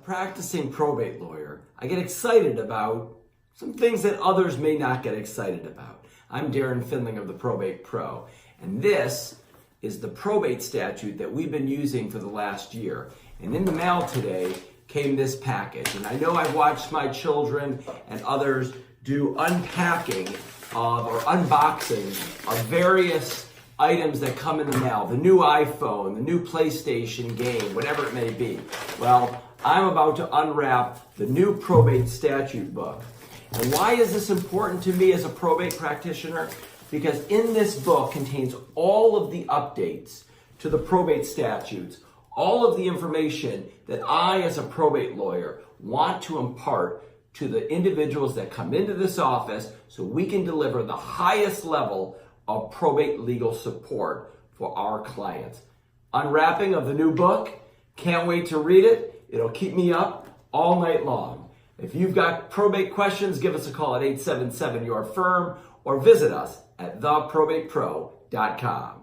practicing probate lawyer, I get excited about some things that others may not get excited about. I'm Darren Findling of the Probate Pro, and this is the probate statute that we've been using for the last year. And in the mail today came this package. And I know I've watched my children and others do unpacking or unboxing of various items that come in the mail, the new iPhone, the new PlayStation game, whatever it may be. Well, I'm about to unwrap the new probate statute book. And why is this important to me as a probate practitioner? Because in this book contains all of the updates to the probate statutes, all of the information that I as a probate lawyer want to impart to the individuals that come into this office so we can deliver the highest level of probate legal support for our clients. Unwrapping of the new book, can't wait to read it. It'll keep me up all night long. If you've got probate questions, give us a call at 877-YOUR-FIRM or visit us at theprobatepro.com.